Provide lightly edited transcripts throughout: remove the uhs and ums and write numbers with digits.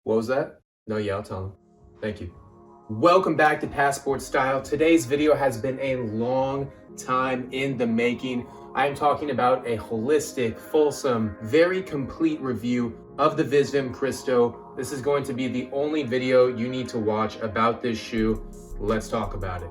What was that? No, yeah, I'll tell him. Thank you. Welcome back to Passport Style. Today's video has been a long time in the making. I'm talking about a holistic, fulsome, very complete review of the Visvim Christo. This is going to be the only video you need to watch about this shoe. Let's talk about it.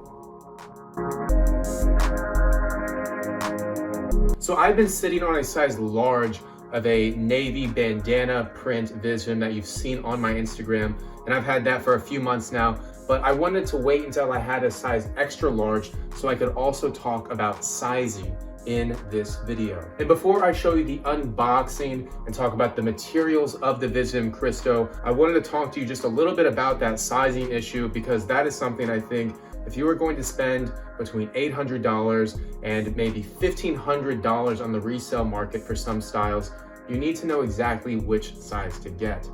So I've been sitting on a size large of a navy bandana print Visvim that you've seen on my Instagram, and I've had that for a few months now, but I wanted to wait until I had a size extra large so I could also talk about sizing in this video. And before I show you the unboxing and talk about the materials of the Visvim Christo, I wanted to talk to you just a little bit about that sizing issue, because that is something I think if you were going to spend between $800 and maybe $1,500 on the resale market for some styles, you need to know exactly which size to get.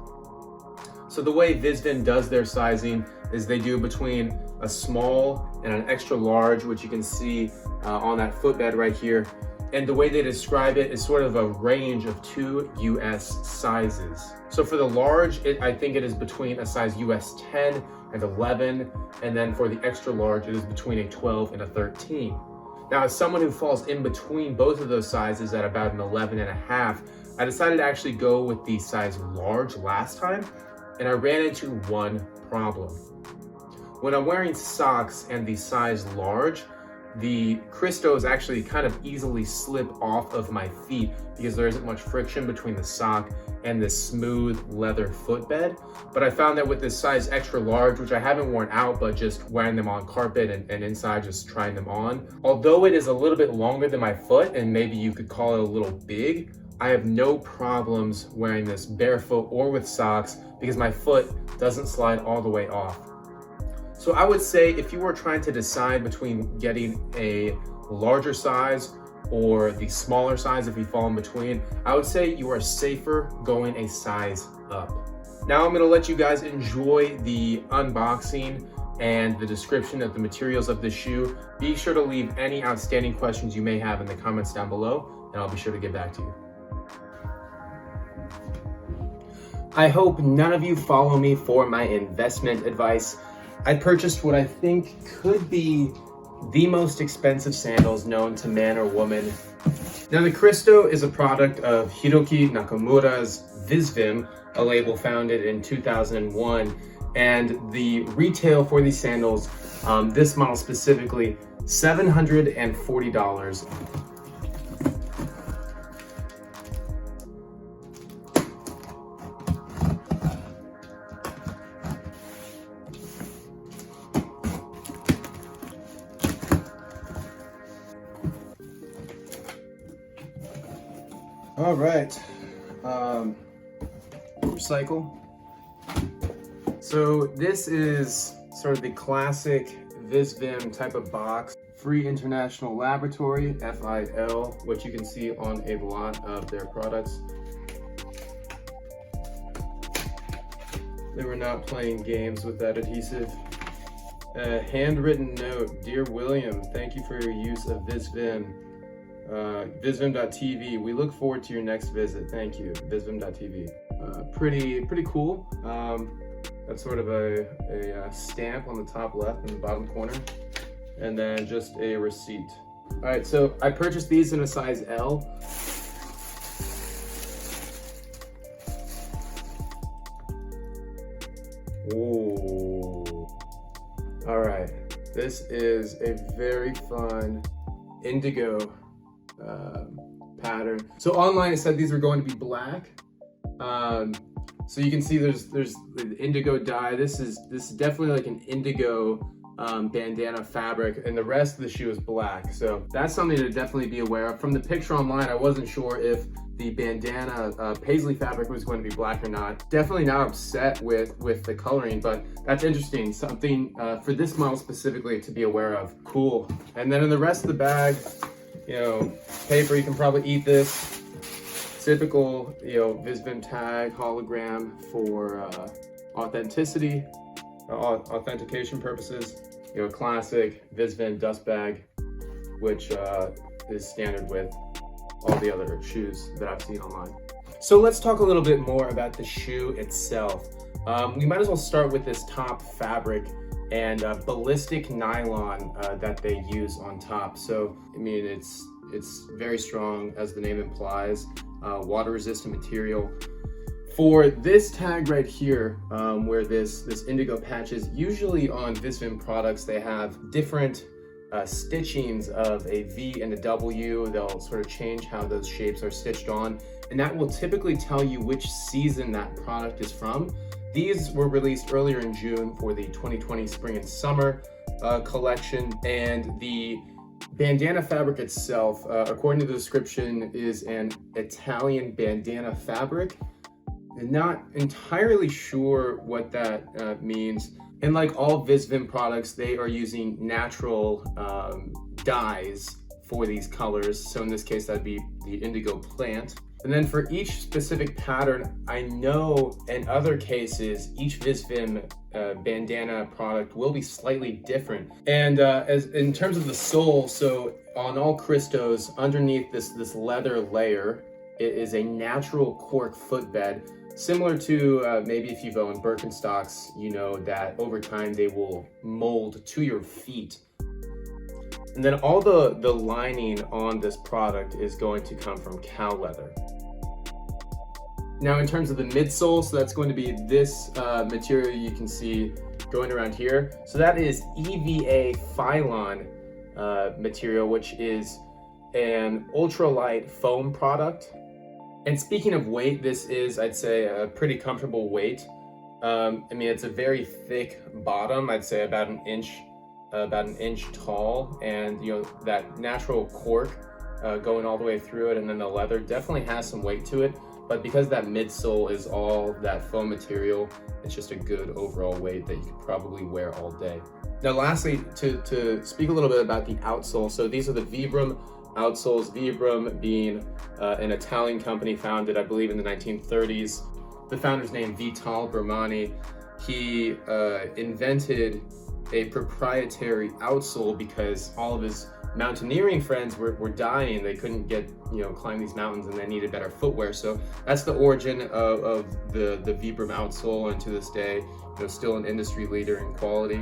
So the way Visvim does their sizing is they do between a small and an extra large, which you can see on that footbed right here. And the way they describe it is sort of a range of 2 US sizes. So for the large, I think it is between a size US 10 and 11. And then for the extra large, it is between a 12 and a 13. Now, as someone who falls in between both of those sizes at about an 11 and a half, I decided to actually go with the size large last time. And I ran into one problem. When I'm wearing socks and the size large, the Christos actually kind of easily slip off of my feet because there isn't much friction between the sock and this smooth leather footbed. But I found that with this size extra large, which I haven't worn out, but just wearing them on carpet and inside just trying them on, although it is a little bit longer than my foot and maybe you could call it a little big, I have no problems wearing this barefoot or with socks because my foot doesn't slide all the way off. So I would say if you were trying to decide between getting a larger size or the smaller size if you fall in between, I would say you are safer going a size up. Now I'm gonna let you guys enjoy the unboxing and the description of the materials of this shoe. Be sure to leave any outstanding questions you may have in the comments down below, and I'll be sure to get back to you. I hope none of you follow me for my investment advice. I purchased what I think could be the most expensive sandals known to man or woman. Now, the Christo is a product of Hiroki Nakamura's Visvim, a label founded in 2001. And the retail for these sandals, this model specifically, $740. All right, recycle. So this is sort of the classic Visvim type of box. Free International Laboratory, FIL, which you can see on a lot of their products. They were not playing games with that adhesive. A handwritten note, Dear William, thank you for your use of Visvim. Visvim.tv, we look forward to your next visit. Thank you, Visvim.tv. Pretty cool. That's sort of a stamp on the top left and the bottom corner, and then just a receipt. All right, so I purchased these in a size L. Ooh. All right, this is a very fun Indigo pattern. So online it said these were going to be black. So you can see there's the indigo dye. This is definitely like an indigo bandana fabric, and the rest of the shoe is black. So that's something to definitely be aware of. From the picture online, I wasn't sure if the bandana paisley fabric was going to be black or not. Definitely not upset with the coloring, but that's interesting. Something for this model specifically to be aware of. Cool. And then in the rest of the bag, you know, paper, you can probably eat this. Typical, you know, Visvim tag, hologram for authenticity, authentication purposes. You know, classic Visvim dust bag, which is standard with all the other shoes that I've seen online. So let's talk a little bit more about the shoe itself. We might as well start with this top fabric and ballistic nylon that they use on top. So, I mean, it's very strong, as the name implies, water-resistant material. For this tag right here, where this indigo patch is, usually on Visvim products, they have different stitchings of a V and a W. They'll sort of change how those shapes are stitched on, and that will typically tell you which season that product is from. These were released earlier in June for the 2020 spring and summer collection, and the bandana fabric itself, according to the description, is an Italian bandana fabric. I'm not entirely sure what that means. And like all Visvim products, they are using natural dyes for these colors. So in this case, that'd be the indigo plant. And then for each specific pattern, I know in other cases, each Visvim bandana product will be slightly different. And as in terms of the sole, so on all Christos, underneath this leather layer, it is a natural cork footbed. Similar to maybe if you've owned Birkenstocks, you know that over time they will mold to your feet. And then all the lining on this product is going to come from cow leather. Now in terms of the midsole, so that's going to be this material you can see going around here. So that is EVA Phylon material, which is an ultralight foam product. And speaking of weight, this is, I'd say, a pretty comfortable weight. I mean, it's a very thick bottom. I'd say about an inch tall, and you know that natural cork going all the way through it, and then the leather definitely has some weight to it. But because that midsole is all that foam material, it's just a good overall weight that you could probably wear all day. Now, lastly, to speak a little bit about the outsole. So these are the Vibram outsoles, Vibram being an Italian company founded, I believe, in the 1930s. The founder's name, Vital Bermani. He invented a proprietary outsole because all of his mountaineering friends were dying. They couldn't get, climb these mountains, and they needed better footwear. So that's the origin of the Vibram outsole, and to this day, still an industry leader in quality.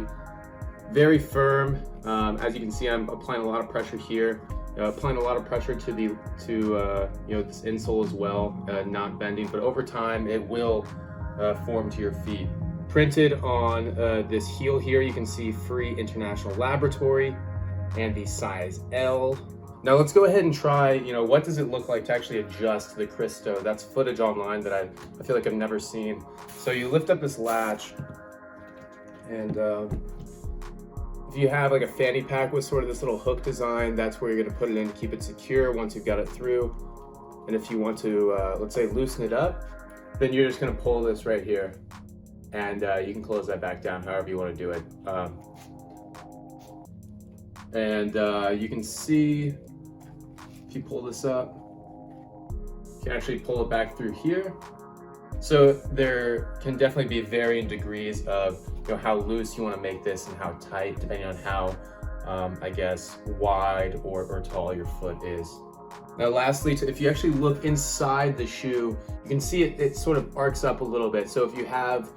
Very firm. As you can see, I'm applying a lot of pressure here. Applying a lot of pressure to this insole as well, not bending, but over time it will form to your feet. Printed on this heel here, you can see Free International Laboratory and the size L. Now let's go ahead and try, what does it look like to actually adjust the Christo? That's footage online that I feel like I've never seen. So you lift up this latch, and if you have like a fanny pack with sort of this little hook design, that's where you're gonna put it in to keep it secure once you've got it through. And if you want to, let's say, loosen it up, then you're just gonna pull this right here, and you can close that back down however you wanna do it. You can see, if you pull this up, you can actually pull it back through here. So there can definitely be varying degrees of how loose you want to make this and how tight, depending on how, I guess, wide or tall your foot is. Now lastly, if you actually look inside the shoe, you can see it sort of arcs up a little bit. So if you have,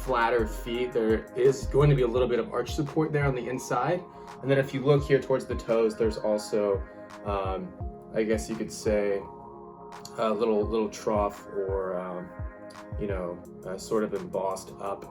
flatter feet, there is going to be a little bit of arch support there on the inside. And then if you look here towards the toes, there's also, I guess you could say, a little trough or, sort of embossed up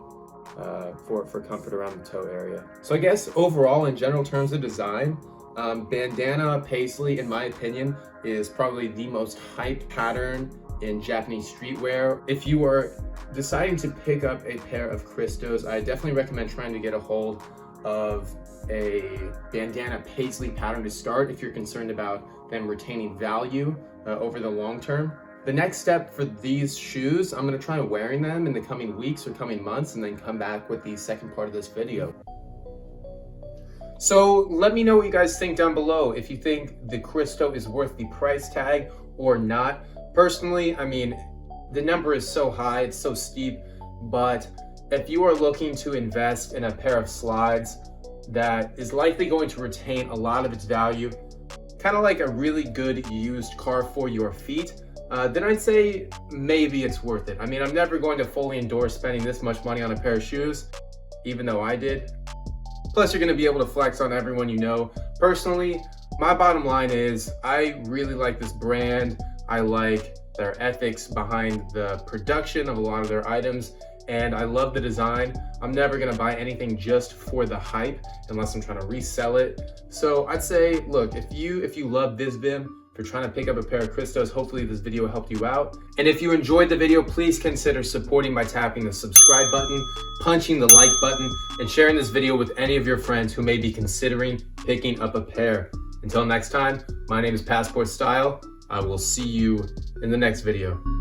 for comfort around the toe area. So I guess overall, in general terms of design, bandana paisley, in my opinion, is probably the most hyped pattern in Japanese streetwear. If you are deciding to pick up a pair of Christos, I definitely recommend trying to get a hold of a bandana paisley pattern to start if you're concerned about them retaining value over the long term. The next step for these shoes, I'm gonna try wearing them in the coming weeks or coming months, and then come back with the second part of this video. So let me know what you guys think down below, if you think the Christo is worth the price tag or not. Personally, I mean, the number is so high, it's so steep, but if you are looking to invest in a pair of slides that is likely going to retain a lot of its value, kind of like a really good used car for your feet, then I'd say maybe it's worth it. I mean, I'm never going to fully endorse spending this much money on a pair of shoes, even though I did. Plus, you're going to be able to flex on everyone you know. Personally, my bottom line is I really like this brand. I like their ethics behind the production of a lot of their items, and I love the design. I'm never gonna buy anything just for the hype unless I'm trying to resell it. So I'd say, look, if you love Visvim, if you're trying to pick up a pair of Christos, hopefully this video helped you out. And if you enjoyed the video, please consider supporting by tapping the subscribe button, punching the like button, and sharing this video with any of your friends who may be considering picking up a pair. Until next time, my name is Passport Style. I will see you in the next video.